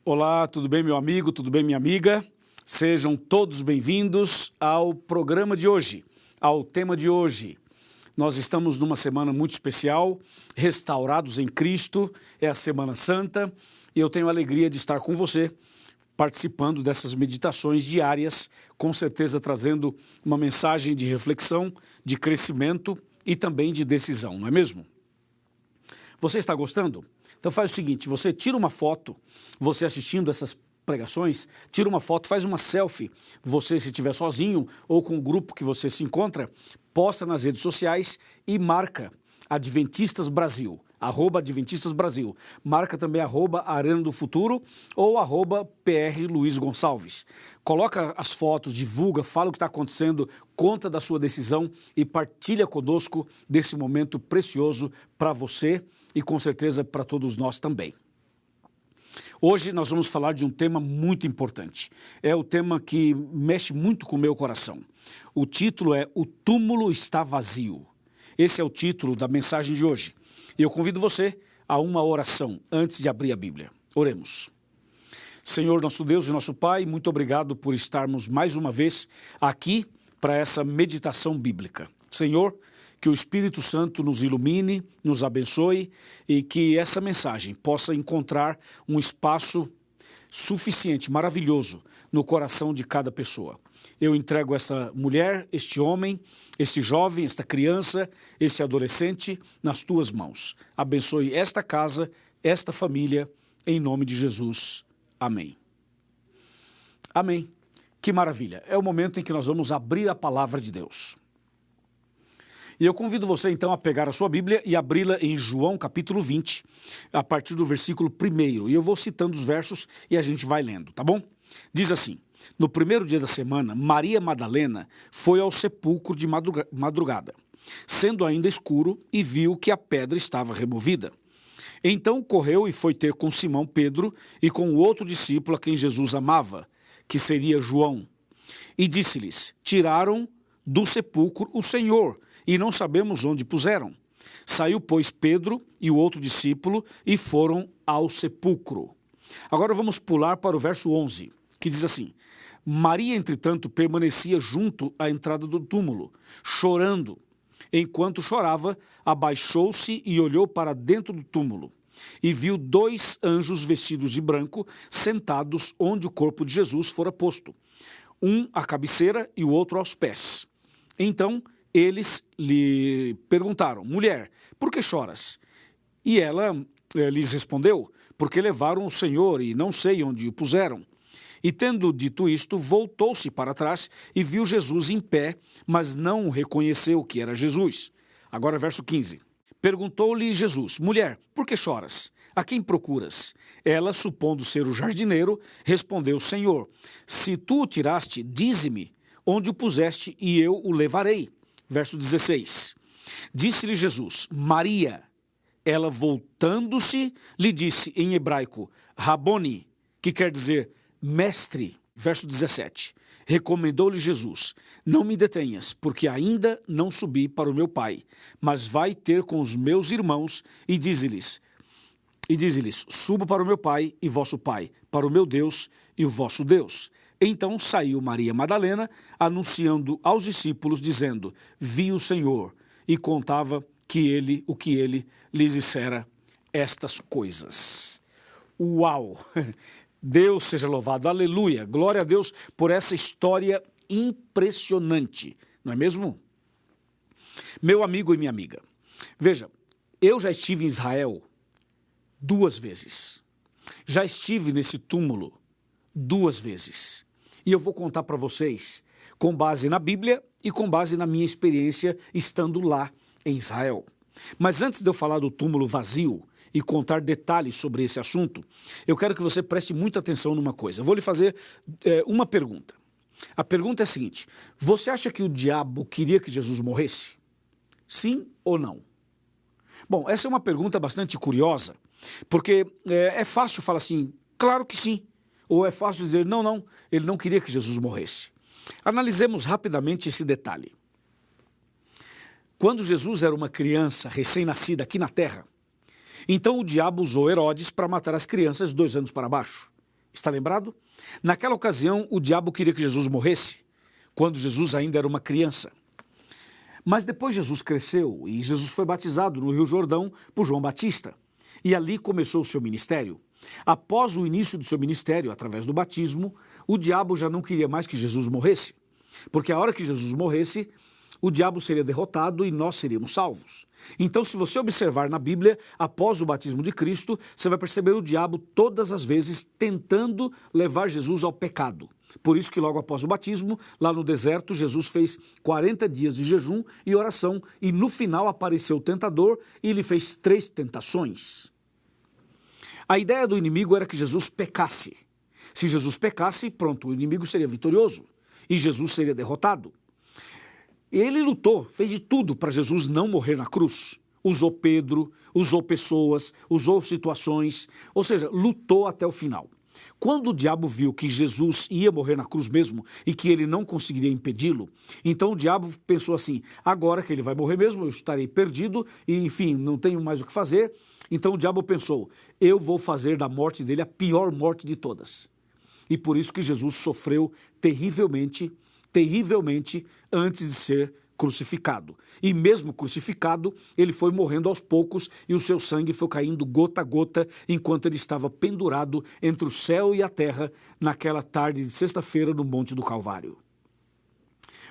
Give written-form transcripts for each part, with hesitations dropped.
Olá, tudo bem, meu amigo? Tudo bem, minha amiga? Sejam todos bem-vindos ao programa de hoje, ao tema de hoje. Nós estamos numa semana muito especial, restaurados em Cristo, é a Semana Santa, e eu tenho a alegria de estar com você, participando dessas meditações diárias, com certeza trazendo uma mensagem de reflexão, de crescimento e também de decisão, não é mesmo? Você está gostando? Então faz o seguinte, você tira uma foto, você assistindo essas pregações, tira uma foto, faz uma selfie, você se estiver sozinho ou com o grupo que você se encontra, posta nas redes sociais e marca Adventistas Brasil, @Adventistas Brasil. Marca também @Arena do Futuro ou @PR Luiz Gonçalves. Coloca as fotos, divulga, fala o que está acontecendo, conta da sua decisão e partilha conosco desse momento precioso para você e com certeza para todos nós também. Hoje nós vamos falar de um tema muito importante. É o tema que mexe muito com o meu coração. O título é O Túmulo Está Vazio. Esse é o título da mensagem de hoje. E eu convido você a uma oração antes de abrir a Bíblia. Oremos. Senhor, nosso Deus e nosso Pai, muito obrigado por estarmos mais uma vez aqui para essa meditação bíblica. Senhor, que o Espírito Santo nos ilumine, nos abençoe e que essa mensagem possa encontrar um espaço suficiente, maravilhoso, no coração de cada pessoa. Eu entrego essa mulher, este homem, este jovem, esta criança, este adolescente nas tuas mãos. Abençoe esta casa, esta família, em nome de Jesus. Amém. Amém. Que maravilha. É o momento em que nós vamos abrir a palavra de Deus. E eu convido você então a pegar a sua Bíblia e abri-la em João capítulo 20, a partir do versículo 1. E eu vou citando os versos e a gente vai lendo, tá bom? Diz assim: no primeiro dia da semana, Maria Madalena foi ao sepulcro de madrugada, sendo ainda escuro, e viu que a pedra estava removida. Então correu e foi ter com Simão Pedro e com o outro discípulo a quem Jesus amava, que seria João. E disse-lhes: tiraram do sepulcro o Senhor, e não sabemos onde puseram. Saiu, pois, Pedro e o outro discípulo e foram ao sepulcro. Agora vamos pular para o verso 11, que diz assim: Maria, entretanto, permanecia junto à entrada do túmulo, chorando. Enquanto chorava, abaixou-se e olhou para dentro do túmulo, e viu 2 anjos vestidos de branco, sentados onde o corpo de Jesus fora posto, um à cabeceira e o outro aos pés. Então eles lhe perguntaram: mulher, por que choras? E ela lhes respondeu: porque levaram o Senhor e não sei onde o puseram. E tendo dito isto, voltou-se para trás e viu Jesus em pé, mas não reconheceu que era Jesus. Agora verso 15. Perguntou-lhe Jesus: mulher, por que choras? A quem procuras? Ela, supondo ser o jardineiro, respondeu: Senhor, se tu o tiraste, dize-me onde o puseste e eu o levarei. Verso 16. Disse-lhe Jesus: Maria. Ela, voltando-se, lhe disse em hebraico: Raboni, que quer dizer mestre. Verso 17. Recomendou-lhe Jesus: não me detenhas, porque ainda não subi para o meu Pai, mas vai ter com os meus irmãos e dize-lhes, subo para o meu Pai e vosso Pai, para o meu Deus e o vosso Deus. Então saiu Maria Madalena, anunciando aos discípulos, dizendo: vi o Senhor, e contava o que ele lhes dissera estas coisas. Uau! Deus seja louvado, aleluia, glória a Deus por essa história impressionante, não é mesmo? Meu amigo e minha amiga, veja, eu já estive em Israel 2 vezes, já estive nesse túmulo 2 vezes, e eu vou contar para vocês com base na Bíblia e com base na minha experiência estando lá em Israel. Mas antes de eu falar do túmulo vazio e contar detalhes sobre esse assunto, eu quero que você preste muita atenção numa coisa. Eu vou lhe fazer uma pergunta. A pergunta é a seguinte: você acha que o diabo queria que Jesus morresse? Sim ou não? Bom, essa é uma pergunta bastante curiosa, porque é fácil falar assim, claro que sim. Ou é fácil dizer, não, ele não queria que Jesus morresse. Analisemos rapidamente esse detalhe. Quando Jesus era uma criança recém-nascida aqui na terra, então o diabo usou Herodes para matar as crianças 2 anos para baixo. Está lembrado? Naquela ocasião, o diabo queria que Jesus morresse, quando Jesus ainda era uma criança. Mas depois Jesus cresceu e Jesus foi batizado no Rio Jordão por João Batista. E ali começou o seu ministério. Após o início do seu ministério, através do batismo, o diabo já não queria mais que Jesus morresse. Porque a hora que Jesus morresse, o diabo seria derrotado e nós seríamos salvos. Então, se você observar na Bíblia, após o batismo de Cristo, você vai perceber o diabo todas as vezes tentando levar Jesus ao pecado. Por isso que logo após o batismo, lá no deserto, Jesus fez 40 dias de jejum e oração e no final apareceu o tentador e ele fez 3 tentações. A ideia do inimigo era que Jesus pecasse. Se Jesus pecasse, pronto, o inimigo seria vitorioso e Jesus seria derrotado. Ele lutou, fez de tudo para Jesus não morrer na cruz. Usou Pedro, usou pessoas, usou situações, ou seja, lutou até o final. Quando o diabo viu que Jesus ia morrer na cruz mesmo e que ele não conseguiria impedi-lo, então o diabo pensou assim, agora que ele vai morrer mesmo, eu estarei perdido e enfim, não tenho mais o que fazer. Então o diabo pensou, eu vou fazer da morte dele a pior morte de todas. E por isso que Jesus sofreu terrivelmente antes de ser crucificado. E mesmo crucificado, ele foi morrendo aos poucos e o seu sangue foi caindo gota a gota enquanto ele estava pendurado entre o céu e a terra naquela tarde de sexta-feira no Monte do Calvário.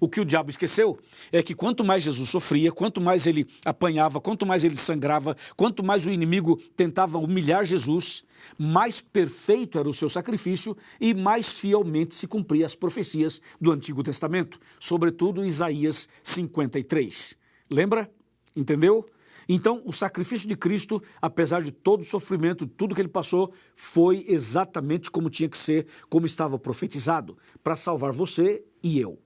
O que o diabo esqueceu é que quanto mais Jesus sofria, quanto mais ele apanhava, quanto mais ele sangrava, quanto mais o inimigo tentava humilhar Jesus, mais perfeito era o seu sacrifício e mais fielmente se cumpria as profecias do Antigo Testamento, sobretudo Isaías 53. Lembra? Entendeu? Então, o sacrifício de Cristo, apesar de todo o sofrimento, de tudo que ele passou, foi exatamente como tinha que ser, como estava profetizado, para salvar você e eu.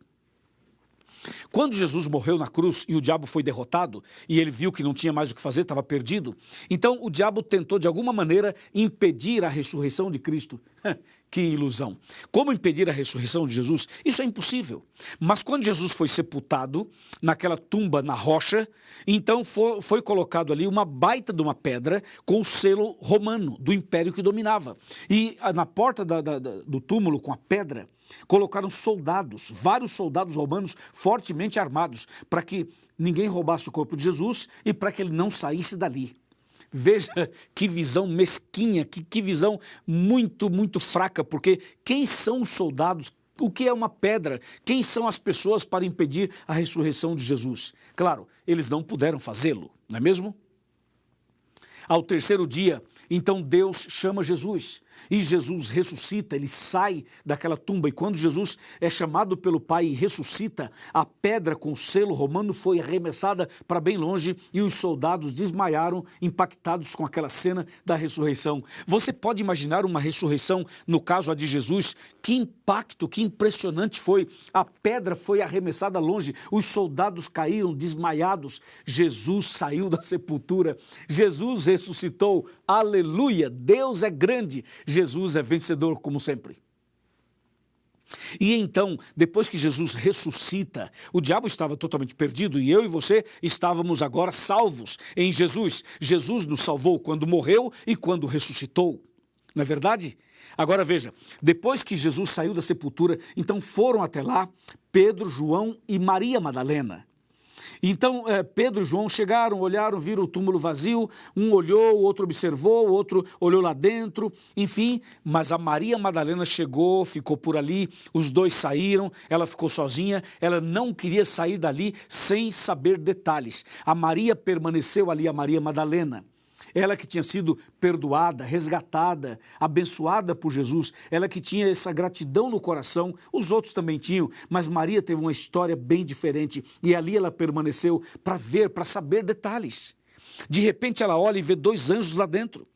Quando Jesus morreu na cruz e o diabo foi derrotado e ele viu que não tinha mais o que fazer, estava perdido, então o diabo tentou de alguma maneira impedir a ressurreição de Cristo. Que ilusão! Como impedir a ressurreição de Jesus? Isso é impossível. Mas quando Jesus foi sepultado naquela tumba na rocha, então foi colocado ali uma baita de uma pedra com o selo romano do império que dominava. E na porta do túmulo com a pedra, colocaram soldados, vários soldados romanos fortemente armados, para que ninguém roubasse o corpo de Jesus e para que ele não saísse dali. Veja que visão mesquinha, que visão muito fraca, porque quem são os soldados? O que é uma pedra? Quem são as pessoas para impedir a ressurreição de Jesus? Claro, eles não puderam fazê-lo, não é mesmo? Ao terceiro dia, então Deus chama Jesus e Jesus ressuscita, ele sai daquela tumba e quando Jesus é chamado pelo Pai e ressuscita, a pedra com o selo romano foi arremessada para bem longe e os soldados desmaiaram impactados com aquela cena da ressurreição. Você pode imaginar uma ressurreição, no caso a de Jesus, que impacto, que impressionante foi. A pedra foi arremessada longe, os soldados caíram desmaiados, Jesus saiu da sepultura, Jesus ressuscitou, aleluia, Deus é grande, Jesus é vencedor como sempre. E então, depois que Jesus ressuscita, o diabo estava totalmente perdido e eu e você estávamos agora salvos em Jesus. Jesus nos salvou quando morreu e quando ressuscitou. Não é verdade? Agora veja, depois que Jesus saiu da sepultura, então foram até lá Pedro, João e Maria Madalena. Então Pedro e João chegaram, olharam, viram o túmulo vazio, um olhou, o outro observou, o outro olhou lá dentro, enfim, mas a Maria Madalena chegou, ficou por ali, os dois saíram, ela ficou sozinha, ela não queria sair dali sem saber detalhes. A Maria permaneceu ali, a Maria Madalena. Ela que tinha sido perdoada, resgatada, abençoada por Jesus, ela que tinha essa gratidão no coração, os outros também tinham, mas Maria teve uma história bem diferente e ali ela permaneceu para ver, para saber detalhes. De repente ela olha e vê 2 anjos lá dentro.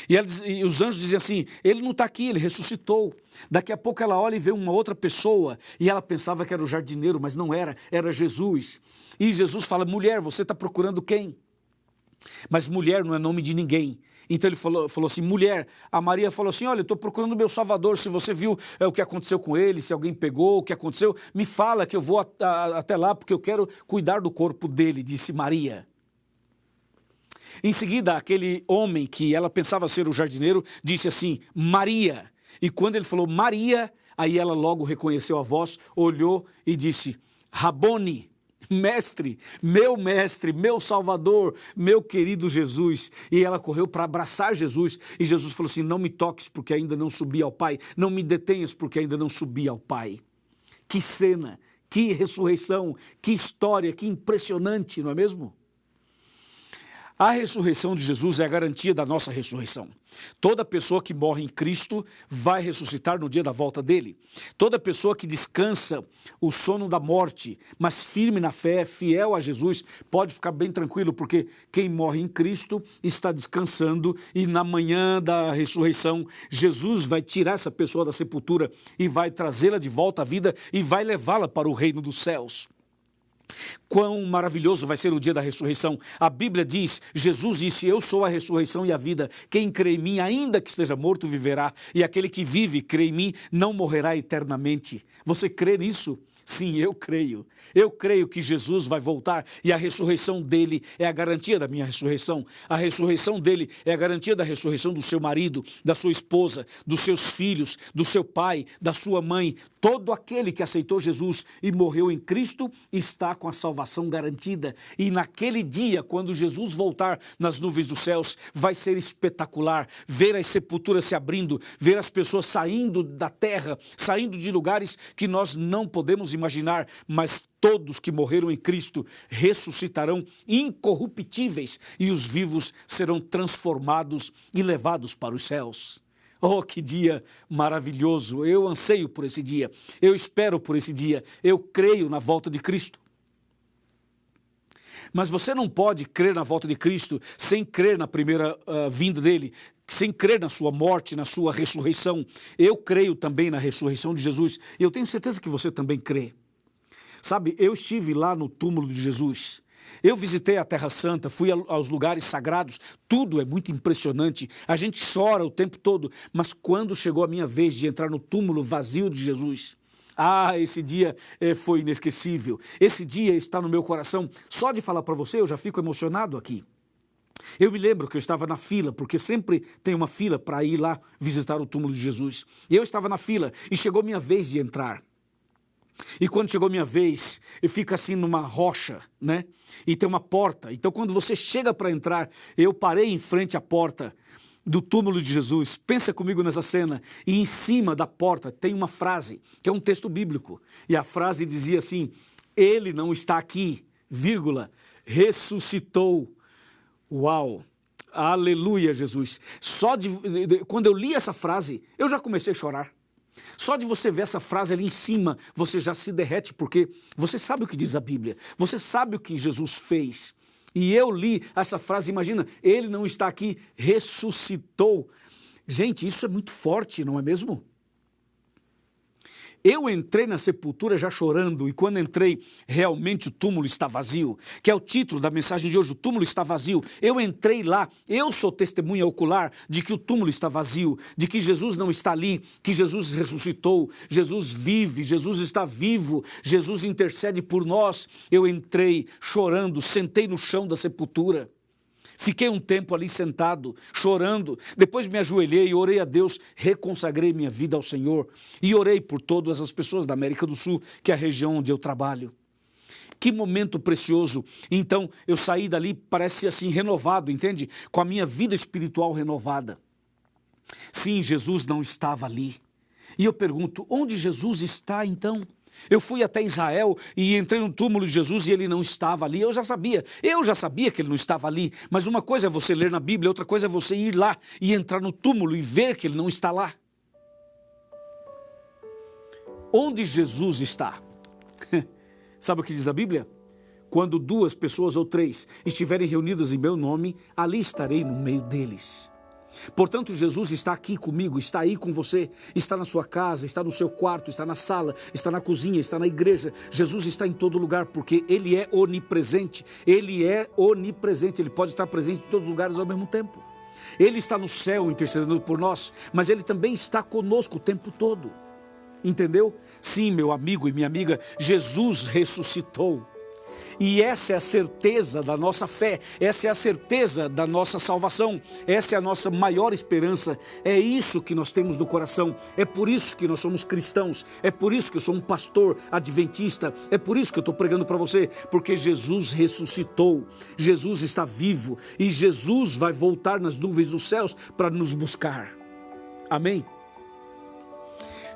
E os anjos dizem assim, ele não está aqui, ele ressuscitou. Daqui a pouco ela olha e vê uma outra pessoa e ela pensava que era o jardineiro, mas não era, era Jesus. E Jesus fala, mulher, você está procurando quem? Mas mulher não é nome de ninguém. Então ele falou assim, mulher, a Maria falou assim, olha, eu estou procurando o meu Salvador, se você viu o que aconteceu com ele, se alguém pegou, o que aconteceu, me fala que eu vou até lá, porque eu quero cuidar do corpo dele, disse Maria. Em seguida, aquele homem que ela pensava ser o jardineiro, disse assim, Maria. E quando ele falou Maria, aí ela logo reconheceu a voz, olhou e disse, Rabone, mestre, meu salvador, meu querido Jesus. E ela correu para abraçar Jesus. E Jesus falou assim, não me toques porque ainda não subi ao Pai. Não me detenhas porque ainda não subi ao Pai. Que cena, que ressurreição, que história, que impressionante, não é mesmo? A ressurreição de Jesus é a garantia da nossa ressurreição. Toda pessoa que morre em Cristo vai ressuscitar no dia da volta dele. Toda pessoa que descansa o sono da morte, mas firme na fé, fiel a Jesus, pode ficar bem tranquilo, porque quem morre em Cristo está descansando e na manhã da ressurreição, Jesus vai tirar essa pessoa da sepultura e vai trazê-la de volta à vida e vai levá-la para o reino dos céus. Quão maravilhoso vai ser o dia da ressurreição. A Bíblia diz, Jesus disse, eu sou a ressurreição e a vida. Quem crê em mim, ainda que esteja morto, viverá. E aquele que vive, crê em mim, não morrerá eternamente. Você crê nisso? Sim, eu creio. Eu creio que Jesus vai voltar e a ressurreição dele é a garantia da minha ressurreição. A ressurreição dele é a garantia da ressurreição do seu marido, da sua esposa, dos seus filhos, do seu pai, da sua mãe. Todo aquele que aceitou Jesus e morreu em Cristo está com a salvação garantida. E naquele dia, quando Jesus voltar nas nuvens dos céus, vai ser espetacular. Ver as sepulturas se abrindo, ver as pessoas saindo da terra, saindo de lugares que nós não podemos imaginar, mas todos que morreram em Cristo ressuscitarão incorruptíveis e os vivos serão transformados e levados para os céus. Oh, que dia maravilhoso! Eu anseio por esse dia, eu espero por esse dia, eu creio na volta de Cristo. Mas você não pode crer na volta de Cristo sem crer na primeira vinda dele, sem crer na sua morte, na sua ressurreição. Eu creio também na ressurreição de Jesus e eu tenho certeza que você também crê. Sabe, eu estive lá no túmulo de Jesus, eu visitei a Terra Santa, fui aos lugares sagrados, tudo é muito impressionante, a gente chora o tempo todo, mas quando chegou a minha vez de entrar no túmulo vazio de Jesus, esse dia foi inesquecível, esse dia está no meu coração, só de falar para você eu já fico emocionado aqui. Eu me lembro que eu estava na fila, porque sempre tem uma fila para ir lá visitar o túmulo de Jesus, e eu estava na fila e chegou minha vez de entrar. E quando chegou minha vez, eu fico assim numa rocha, né? E tem uma porta. Então quando você chega para entrar, eu parei em frente à porta do túmulo de Jesus. Pensa comigo nessa cena. E em cima da porta tem uma frase, que é um texto bíblico. E a frase dizia assim, ele não está aqui, vírgula, ressuscitou. Uau! Aleluia, Jesus. Quando eu li essa frase, eu já comecei a chorar. Só de você ver essa frase ali em cima, você já se derrete, porque você sabe o que diz a Bíblia, você sabe o que Jesus fez. E eu li essa frase, imagina, ele não está aqui, ressuscitou. Gente, isso é muito forte, não é mesmo? Eu entrei na sepultura já chorando e quando entrei, realmente o túmulo está vazio, que é o título da mensagem de hoje, o túmulo está vazio. Eu entrei lá, eu sou testemunha ocular de que o túmulo está vazio, de que Jesus não está ali, que Jesus ressuscitou, Jesus vive, Jesus está vivo, Jesus intercede por nós. Eu entrei chorando, sentei no chão da sepultura. Fiquei um tempo ali sentado, chorando, depois me ajoelhei e orei a Deus, reconsagrei minha vida ao Senhor e orei por todas as pessoas da América do Sul, que é a região onde eu trabalho. Que momento precioso. Então eu saí dali, parece assim, renovado, entende? Com a minha vida espiritual renovada. Sim, Jesus não estava ali. E eu pergunto, onde Jesus está então? Eu fui até Israel e entrei no túmulo de Jesus e ele não estava ali. Eu já sabia que ele não estava ali. Mas uma coisa é você ler na Bíblia, outra coisa é você ir lá e entrar no túmulo e ver que ele não está lá. Onde Jesus está? Sabe o que diz a Bíblia? Quando 2 pessoas ou 3 estiverem reunidas em meu nome, ali estarei no meio deles. Portanto, Jesus está aqui comigo, está aí com você, está na sua casa, está no seu quarto, está na sala, está na cozinha, está na igreja. Jesus está em todo lugar porque Ele é onipresente, Ele pode estar presente em todos os lugares ao mesmo tempo. Ele está no céu intercedendo por nós, mas Ele também está conosco o tempo todo, entendeu? Sim, meu amigo e minha amiga, Jesus ressuscitou. E essa é a certeza da nossa fé, essa é a certeza da nossa salvação, essa é a nossa maior esperança, é isso que nós temos no coração, é por isso que nós somos cristãos, é por isso que eu sou um pastor adventista, é por isso que eu estou pregando para você, porque Jesus ressuscitou, Jesus está vivo e Jesus vai voltar nas nuvens dos céus para nos buscar. Amém?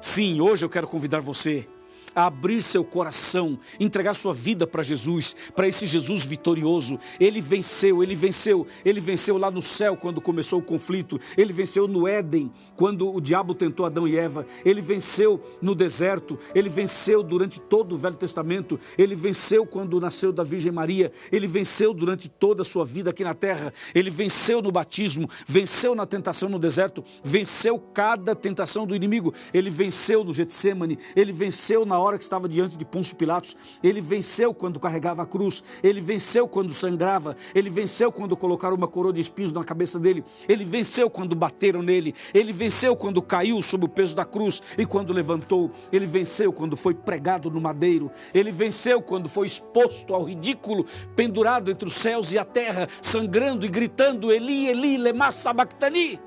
Sim, hoje eu quero convidar você a abrir seu coração, entregar sua vida para Jesus, para esse Jesus vitorioso. Ele venceu lá no céu quando começou o conflito, ele venceu no Éden, quando o diabo tentou Adão e Eva, ele venceu no deserto, ele venceu durante todo o Velho Testamento, ele venceu quando nasceu da Virgem Maria, ele venceu durante toda a sua vida aqui na terra, ele venceu no batismo, venceu na tentação no deserto, venceu cada tentação do inimigo, ele venceu no Getsemane, ele venceu na hora que estava diante de Pôncio Pilatos, ele venceu quando carregava a cruz, ele venceu quando sangrava, ele venceu quando colocaram uma coroa de espinhos na cabeça dele, ele venceu quando bateram nele, ele venceu quando caiu sob o peso da cruz e quando levantou, ele venceu quando foi pregado no madeiro, ele venceu quando foi exposto ao ridículo, pendurado entre os céus e a terra, sangrando e gritando, Eli, Eli, lema sabachthani.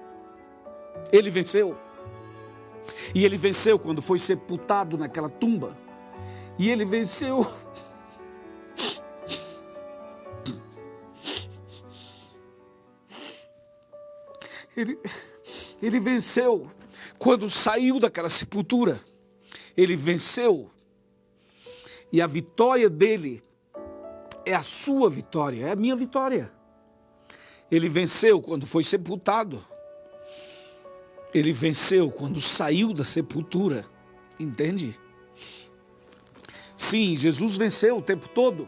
Ele venceu. E ele venceu quando foi sepultado naquela tumba. E ele venceu. Ele venceu quando saiu daquela sepultura. Ele venceu. E a vitória dele é a sua vitória, é a minha vitória. Ele venceu quando foi sepultado. Ele venceu quando saiu da sepultura, entende? Sim, Jesus venceu o tempo todo.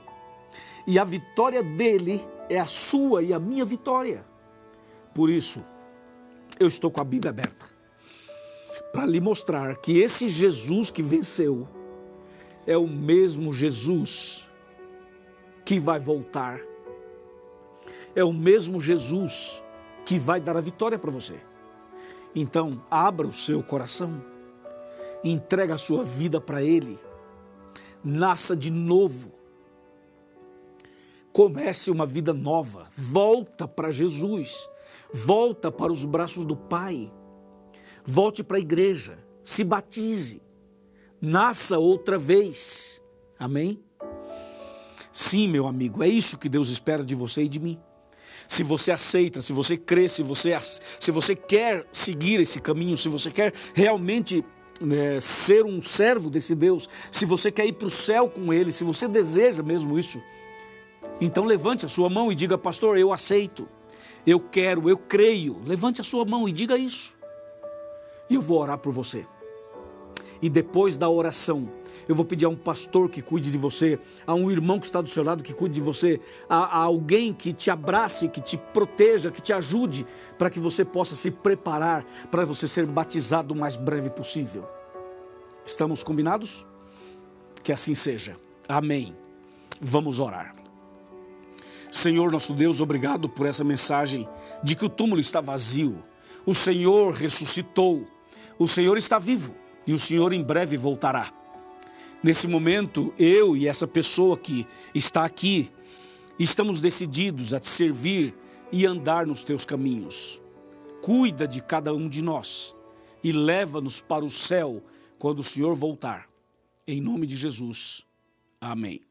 E a vitória dele é a sua e a minha vitória. Por isso, eu estou com a Bíblia aberta, para lhe mostrar que esse Jesus que venceu é o mesmo Jesus que vai voltar. É o mesmo Jesus que vai dar a vitória para você. Então, abra o seu coração, entrega a sua vida para Ele, nasça de novo, comece uma vida nova, volta para Jesus, volta para os braços do Pai, volte para a igreja, se batize, nasça outra vez, amém? Sim, meu amigo, é isso que Deus espera de você e de mim. Se você aceita, se você crê, se você quer seguir esse caminho, se você quer realmente ser um servo desse Deus, se você quer ir para o céu com Ele, se você deseja mesmo isso, então levante a sua mão e diga, pastor, eu aceito, eu quero, eu creio. Levante a sua mão e diga isso. E eu vou orar por você. E depois da oração, eu vou pedir a um pastor que cuide de você, a um irmão que está do seu lado que cuide de você, a alguém que te abrace, que te proteja, que te ajude, para que você possa se preparar para você ser batizado o mais breve possível. Estamos combinados? Que assim seja. Amém. Vamos orar. Senhor nosso Deus, obrigado por essa mensagem de que o túmulo está vazio. O Senhor ressuscitou. O Senhor está vivo e o Senhor em breve voltará. Nesse momento, eu e essa pessoa que está aqui, estamos decididos a te servir e andar nos teus caminhos. Cuida de cada um de nós e leva-nos para o céu quando o Senhor voltar. Em nome de Jesus. Amém.